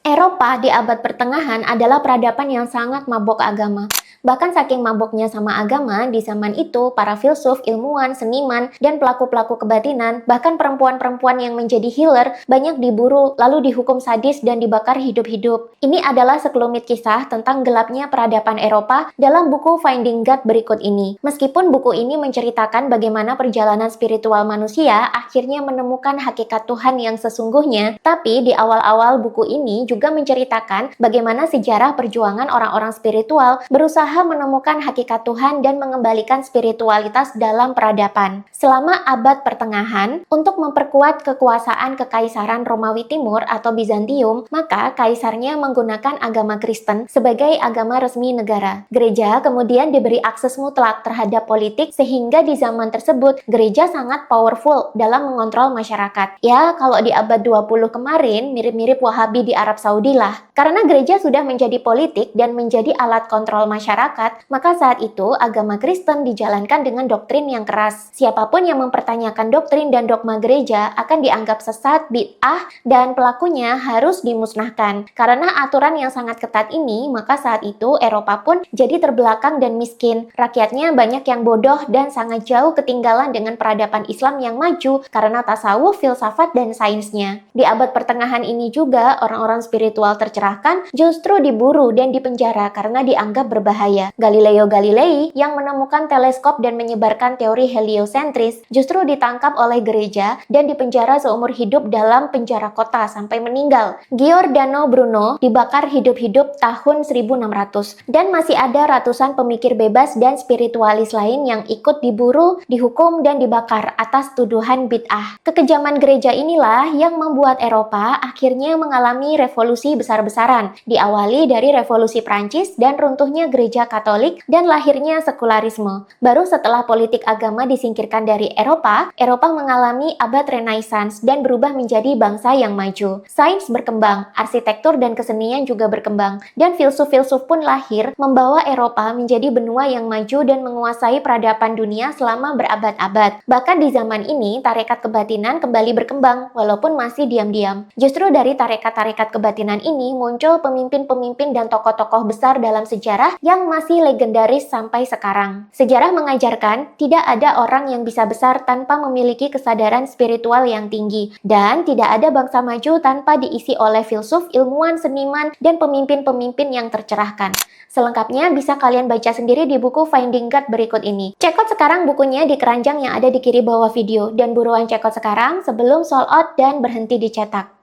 Eropa di abad pertengahan adalah peradaban yang sangat mabok agama. Bahkan saking maboknya sama agama, di zaman itu para filsuf, ilmuwan, seniman, dan pelaku-pelaku kebatinan, bahkan perempuan-perempuan yang menjadi healer, banyak diburu, lalu dihukum sadis dan dibakar hidup-hidup. Ini adalah sekelumit kisah tentang gelapnya peradaban Eropa dalam buku Finding God berikut ini. Meskipun buku ini menceritakan bagaimana perjalanan spiritual manusia akhirnya menemukan hakikat Tuhan yang sesungguhnya, tapi di awal-awal buku ini juga menceritakan bagaimana sejarah perjuangan orang-orang spiritual berusaha menemukan hakikat Tuhan dan mengembalikan spiritualitas dalam peradaban. Selama abad pertengahan, untuk memperkuat kekuasaan Kekaisaran Romawi Timur atau Bizantium, maka kaisarnya menggunakan agama Kristen sebagai agama resmi negara. Gereja kemudian diberi akses mutlak terhadap politik sehingga di zaman tersebut gereja sangat powerful dalam mengontrol masyarakat. Ya, kalau di abad 20 kemarin mirip-mirip Wahabi di Arab Saudi lah. Karena gereja sudah menjadi politik dan menjadi alat kontrol masyarakat, maka saat itu agama Kristen dijalankan dengan doktrin yang keras. Siapapun yang mempertanyakan doktrin dan dogma gereja akan dianggap sesat, bid'ah, dan pelakunya harus dimusnahkan. Karena aturan yang sangat ketat ini, maka saat itu Eropa pun jadi terbelakang dan miskin. Rakyatnya banyak yang bodoh dan sangat jauh ketinggalan dengan peradaban Islam yang maju karena tasawuf, filsafat, dan sainsnya. Di abad pertengahan ini juga orang-orang spiritual tercerahkan justru diburu dan dipenjara karena dianggap berbahaya. Galileo Galilei yang menemukan teleskop dan menyebarkan teori heliosentris justru ditangkap oleh gereja dan dipenjara seumur hidup dalam penjara kota sampai meninggal. Giordano Bruno dibakar hidup-hidup tahun 1600 dan masih ada ratusan pemikir bebas dan spiritualis lain yang ikut diburu, dihukum, dan dibakar atas tuduhan bid'ah. Kekejaman gereja inilah yang membuat Eropa akhirnya mengalami revolusi besar-besaran, diawali dari revolusi Prancis dan runtuhnya gereja Katolik dan lahirnya sekularisme. Baru setelah politik agama disingkirkan dari Eropa, Eropa mengalami abad Renaissance dan berubah menjadi bangsa yang maju. Sains berkembang, arsitektur dan kesenian juga berkembang, dan filsuf-filsuf pun lahir membawa Eropa menjadi benua yang maju dan menguasai peradaban dunia selama berabad-abad. Bahkan di zaman ini, tarekat kebatinan kembali berkembang, walaupun masih diam-diam. Justru dari tarekat-tarekat kebatinan ini muncul pemimpin-pemimpin dan tokoh-tokoh besar dalam sejarah yang masih legendaris sampai sekarang. Sejarah mengajarkan tidak ada orang yang bisa besar tanpa memiliki kesadaran spiritual yang tinggi, dan tidak ada bangsa maju tanpa diisi oleh filsuf, ilmuwan, seniman, dan pemimpin-pemimpin yang tercerahkan. Selengkapnya bisa kalian baca sendiri di buku Finding God berikut ini. Cek out sekarang bukunya di keranjang yang ada di kiri bawah video, dan buruan cek out sekarang sebelum sold out dan berhenti dicetak.